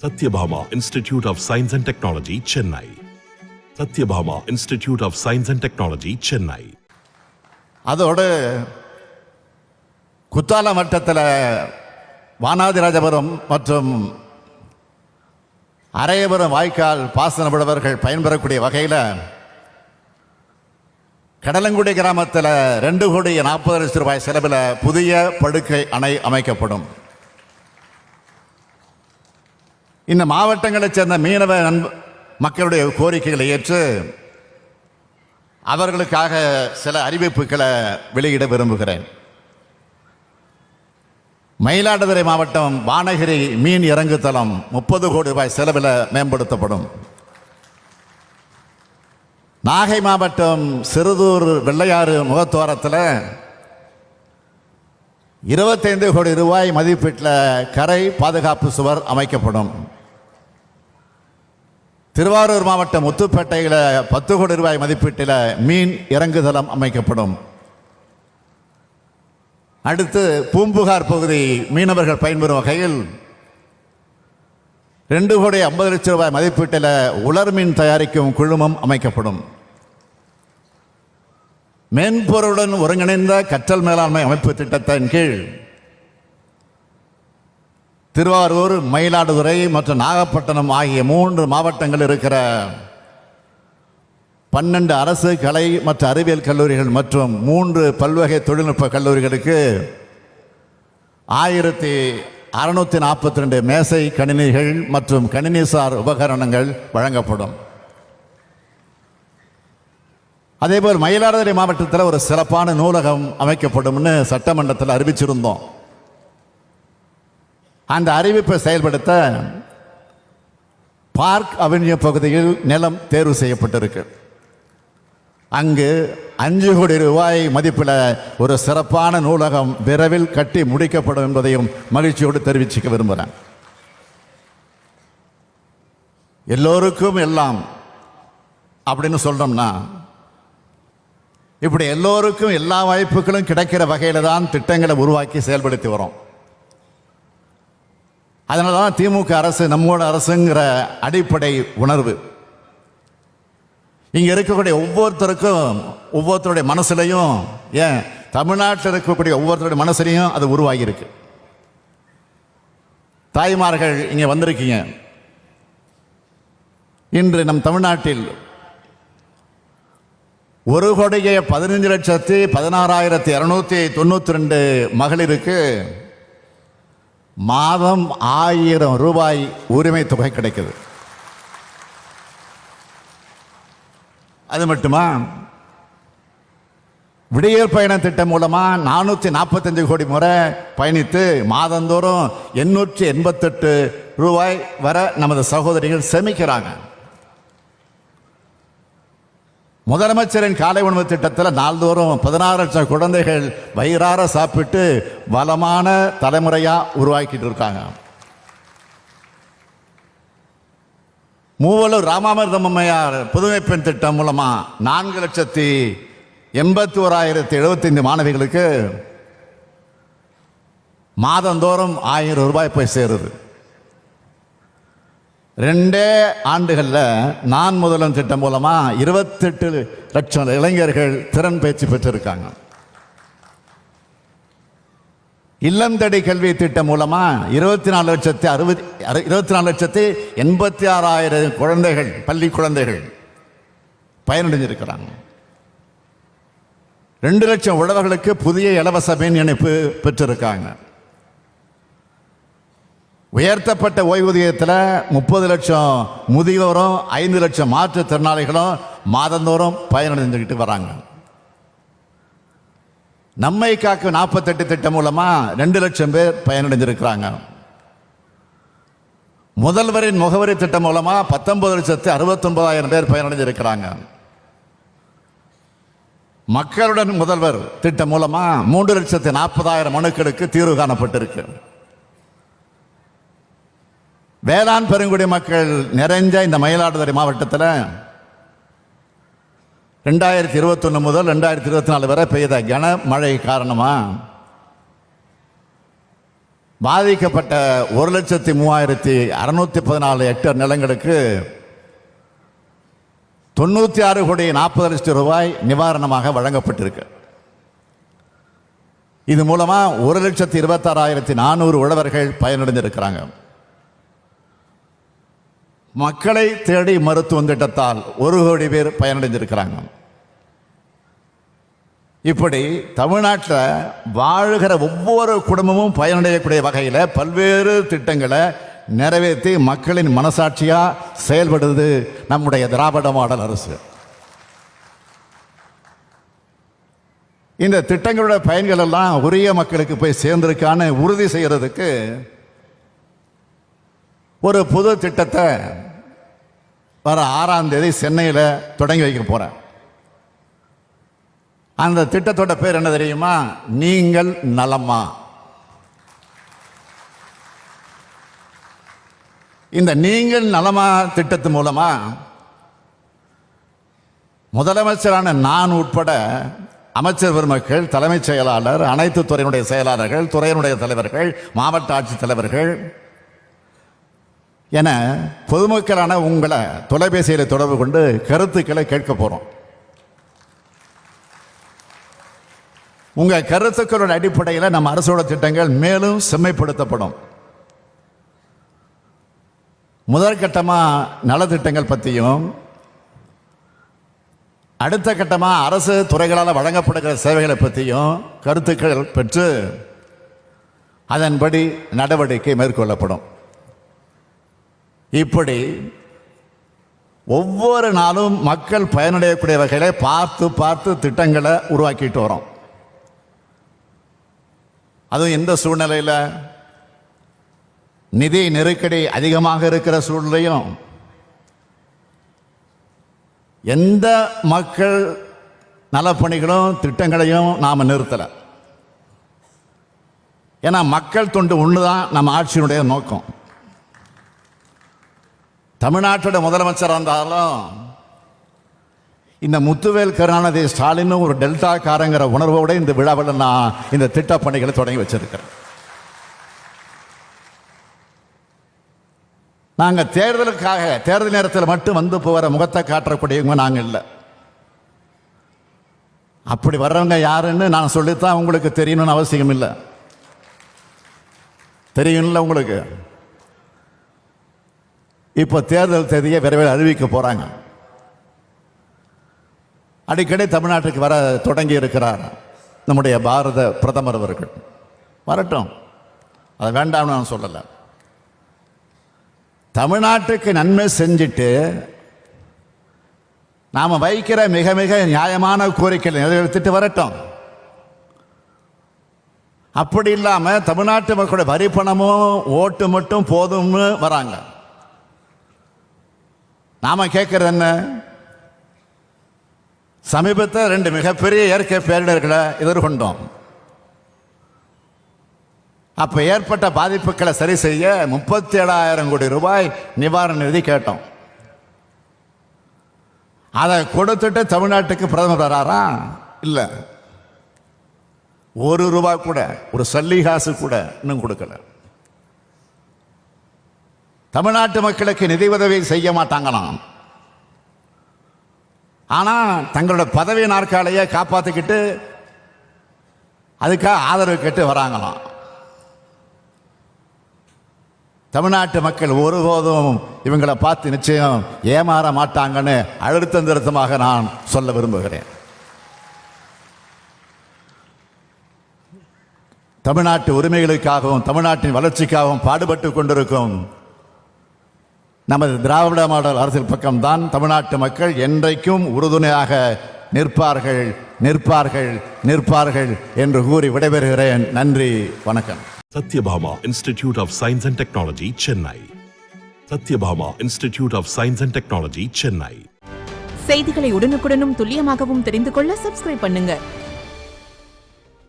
Satyabhama Institute of Science and Technology, Chennai. Satyabhama Institute of Science and Technology, Chennai. அதோடு குத்தாலம் வட்டத்தில் வானாதிராஜபுரம் மற்றும் அரையபுரம் வாய்க்கால் பாசன விடுவர்கள் பயன்பெறக்கூடிய வகையில் கடலங்குடி கிராமத்தில் 2,40,00,000 செலவில் புதிய படுக்கை அணை அமைக்கப்படும். இந்த மாவட்டங்களைச் சேர்ந்த மீனவ மக்களுடைய கோரிக்கைகளை ஏற்று அவர்களுக்காக சில அறிவிப்புகளை வெளியிட விரும்புகிறேன். மயிலாடுதுறை மாவட்டம் வானகிரி மீன் இறங்குதளம் 30 கோடி ரூபாய் செலவில் மேம்படுத்தப்படும். நாகை மாவட்டம் சிறுதூர் வெள்ளையாறு முகத்துவாரத்தில் 25 கோடி ரூபாய் மதிப்பீட்டில் கரை பாதுகாப்பு சுவர் அமைக்கப்படும். திருவாரூர் மாவட்டம் முத்துப்பேட்டையில் 10 கோடி ரூபாய் மதிப்பீட்டில் மீன் இறங்குதளம் அமைக்கப்படும். அடுத்து பூம்புகார் பகுதி மீனவர்கள் பயன்பெறும் வகையில் 2,50,00,000 ரூபாய் மதிப்பீட்டில் உலர் மீன் தயாரிக்கும் குழுமம் அமைக்கப்படும். மென்பொருளுடன் ஒருங்கிணைந்த கற்றல் மேலாண்மை அமைப்பு திட்டத்தின் கீழ் திருவாரூர், மயிலாடுதுறை மற்றும் நாகப்பட்டினம் ஆகிய 3 மாவட்டங்கள் இருக்கிற 12 அரசு கலை மற்றும் அறிவியல் கல்லூரிகள் மற்றும் 3 பல்வகை தொழில்நுட்ப கல்லூரிகளுக்கு 1,642 மேசை கணினிகள் மற்றும் கணினிசார் உபகரணங்கள் வழங்கப்படும். அதேபோல் மயிலாடுதுறை மாவட்டத்தில் ஒரு சிறப்பான நூலகம் அமைக்கப்படும்னு சட்டமன்றத்தில் அறிவிச்சிருந்தோம். அந்த அறிவிப்பை செயல்படுத்த பார்க் அவென்யூ பகுதியில் நிலம் தேர்வு செய்யப்பட்டிருக்கு. அங்கு 5 கோடி ரூபாய் மதிப்பில் ஒரு சிறப்பான நூலகம் விரைவில் கட்டி முடிக்கப்படும் என்பதையும் மகிழ்ச்சியோடு தெரிவிச்சுக்க விரும்புகிறேன். எல்லோருக்கும் எல்லாம் அப்படின்னு சொல்றோம்னா, இப்படி எல்லோருக்கும் எல்லா வாய்ப்புகளும் கிடைக்கிற வகையில் தான் திட்டங்களை உருவாக்கி செயல்படுத்தி வரோம். அதனால தான் திமுக அரசு நம்மோட அரசுங்கிற அடிப்படை உணர்வு இங்கே இருக்கக்கூடிய ஒவ்வொருத்தருடைய மனசுலையும், ஏன் தமிழ்நாட்டில் இருக்கக்கூடிய ஒவ்வொருத்தருடைய மனசுலையும் அது உருவாகியிருக்கு. தாய்மார்கள் இங்கே வந்திருக்கீங்க. இன்று நம் தமிழ்நாட்டில் 1,15,16,292 மகளிருக்கு மாதம் 1,000 ரூபாய் உரிமை தொகை கிடைக்குது. அது மட்டுமா, விடியல் பயண திட்டம் மூலமா 445 கோடி முறை பயணித்து மாதந்தோறும் 888 ரூபாய் வர நமது சகோதரிகள் சேமிக்கிறாங்க. முதலமைச்சரின் காலை உணவு திட்டத்தில் நாள்தோறும் 16 லட்சம் குழந்தைகள் வயிறார சாப்பிட்டு வளமான தலைமுறையா உருவாக்கிட்டு இருக்காங்க. மூவலூர் ராமாமிர்தம் அம்மையார் புதுமை பெண் திட்டம் மூலமா 4,81,075 மாணவிகளுக்கு மாதந்தோறும் 1,000 ரூபாய் போய் சேருது. 2 ஆண்டுகளில் நான் முதல்வன் திட்டம் மூலமா 28 லட்சம் இளைஞர்கள் திறன் பயிற்சி பெற்றிருக்காங்க. இல்லம் தேடி கல்வி திட்டம் மூலமா 24,86,086 குழந்தைகள், பள்ளி குழந்தைகள் பயனடைஞ்சிருக்கிறாங்க. 2 லட்சம் உழவர்களுக்கு புதிய இலவச மின் இணைப்பு பெற்றிருக்காங்க. உயர்த்தப்பட்ட ஓய்வூதியத்தில் 30 லட்சம் முதியோரும் 5 லட்சம் மாற்றுத்திறனாளிகளும் மாதந்தோறும் பயனடைந்துக்கிட்டு வராங்க. நம்மை காக்கும் 48 திட்டம் மூலமா 2 லட்சம் பேர் பயனடைஞ்சிருக்கிறாங்க. முதல்வரின் முகவரி திட்டம் மூலமா 19,69,000 பேர் பயனடைஞ்சிருக்கிறாங்க. மக்களுடன் முதல்வர் திட்டம் மூலமா 3,40,000 மனுக்களுக்கு தீர்வு காணப்பட்டிருக்கு. வேளாண் பெருங்குடி மக்கள் நிறைஞ்ச இந்த மயிலாடுதுறை மாவட்டத்தில் 2021 முதல் 2024 வரை பெய்த கனமழை காரணமாக பாதிக்கப்பட்ட 1,03,614 ஹெக்டேர் நிலங்களுக்கு 96,40,00,000 ரூபாய் நிவாரணமாக வழங்கப்பட்டிருக்கு. இது மூலமா 1,26,400 உழவர்கள் பயனடைந்திருக்கிறாங்க. மக்களை தேடி மருத்துவ திட்டத்தால் 1 கோடி பேர் பயனடைந்திருக்கிறாங்க. இப்படி தமிழ்நாட்டில் வாழ்கிற ஒவ்வொரு குடும்பமும் பயனடையக்கூடிய வகையில் பல்வேறு திட்டங்களை நிறைவேற்றி மக்களின் மனசாட்சியா செயல்படுது நம்முடைய திராவிட மாடல் அரசு. இந்த திட்டங்களுடைய பயன்கள் எல்லாம் உரிய மக்களுக்கு போய் சேர்ந்திருக்கான்னு உறுதி செய்யறதுக்கு ஒரு புது திட்டத்தை வர 6ஆம் தேதி சென்னையில் தொடங்கி வைக்க போறேன். அந்த திட்டத்தோட பேர் என்ன தெரியுமா? நீங்கள் நலமா. இந்த நீங்கள் நலமா திட்டத்து மூலமா முதலமைச்சரான நான் உட்பட அமைச்சர் பெருமக்கள், தலைமைச் செயலாளர், அனைத்து துறையினுடைய செயலாளர்கள், துறையினுடைய தலைவர்கள், மாவட்ட ஆட்சித் தலைவர்கள் என பொதுமக்களான உங்களை தொலைபேசியில் தொடர்பு கொண்டு கருத்துக்களை கேட்க போறோம். உங்க கருத்துக்களோட அடிப்படையில் நம்ம அரசோட திட்டங்கள் மேலும் செம்மைப்படுத்தப்படும். முதற்கட்டமா நலத்திட்டங்கள் பற்றியும், அடுத்த கட்டமா அரசு துறைகளால் வழங்கப்படுகிற சேவைகளை பற்றியும் கருத்துக்கள் பெற்று அதன்படி நடவடிக்கை மேற்கொள்ளப்படும். இப்படி ஒவ்வொரு நாளும் மக்கள் பயனடையக்கூடிய வகைகளை பார்த்து பார்த்து திட்டங்களை உருவாக்கிட்டு வரோம். அதுவும் இந்த சூழ்நிலையில் நிதி நெருக்கடி அதிகமாக இருக்கிற சூழ்நிலையும் எந்த மக்கள் நலப்பணிகளும் திட்டங்களையும் நாம் நிறுத்தலை. ஏன்னா மக்கள் தொண்டு ஒன்றுதான் நம்ம ஆட்சியினுடைய நோக்கம். தமிழ்நாட்டோட முதலமைச்சராக இருந்தாலும் இந்த முத்துவேல் கருணாநிதி ஸ்டாலின் ஒரு டெல்டா காரங்கிற உணர்வோடு இந்த விழாவில் நான் இந்த திட்ட பணிகளை தொடங்கி வச்சிருக்கிறேன். நாங்கள் தேர்தலுக்காக தேர்தல் நேரத்தில் மட்டும் வந்து போகிற முகத்தை காட்டக்கூடியவங்க நாங்கள் இல்லை. அப்படி வர்றவங்க யாருன்னு நான் சொல்லித்தான் உங்களுக்கு தெரியணும்னு அவசியம் இல்லை. தெரியும்ல உங்களுக்கு. இப்போ தேர்தல் தேதியை விரைவில் அறிவிக்க போறாங்க. அடிக்கடி தமிழ்நாட்டுக்கு வர தொடங்கி இருக்கிறார் நம்முடைய பாரத பிரதமர் அவர்கள். வரட்டும், அதை வேண்டாம்னு நான் சொல்லலை. தமிழ்நாட்டுக்கு நன்மை செஞ்சுட்டு நாம வைக்கிற மிக மிக நியாயமான கோரிக்கைகளை நிறைவேற்றிட்டு வரட்டும். அப்படி இல்லாம தமிழ்நாட்டு மக்களுடைய வரி பணமும் ஓட்டு மட்டும் போதும்னு வராங்க. நாம கேட்கறது என்ன? சமீபத்தில் 2 மிகப்பெரிய இயற்கை பேரிடர்களை எதிர்கொண்டோம். அப்ப ஏற்பட்ட பாதிப்புகளை சரி செய்ய 37,000 கோடி ரூபாய் நிவாரண நிதி கேட்டோம். அதை கொடுத்துட்டு தமிழ்நாட்டுக்கு பிரதமர் வராரா? இல்லை. ₹1 கூட, ஒரு சல்லி காசு கூட இன்னும் கொடுக்கல. தமிழ்நாட்டு மக்களுக்கு நிதி உதவி செய்ய மாட்டாங்களாம். ஆனா தங்களோட பதவி நாற்காலியை காப்பாத்திக்கிட்டு அதுக்காக ஆதரவு கேட்டு வராங்களாம். தமிழ்நாட்டு மக்கள் ஒருபோதும் இவங்களை பார்த்து நிச்சயம் ஏமாற மாட்டாங்கன்னு அழுத்தம் திருத்தமாக நான் சொல்ல விரும்புகிறேன். தமிழ்நாட்டு உரிமைகளுக்காகவும் தமிழ்நாட்டின் வளர்ச்சிக்காகவும் பாடுபட்டு கொண்டிருக்கும் நமது திராவிட மாடல் அரசியல் பக்கம்தான் தமிழ்நாட்டு மக்கள் என்றைக்கும் உறுதுணையாக நிற்பார்கள், நிற்பார்கள், நிற்பார்கள் என்று கூறி விடைபெறுகிறேன். நன்றி, வணக்கம். Satyabhama Institute of Science and Technology, Chennai. Satyabhama Institute of Science and Technology, Chennai. செய்திகளை உடனுக்குடனும் துல்லியமாகவும் தெரிந்து கொள்ள சப்ஸ்கிரைப் பண்ணுங்க.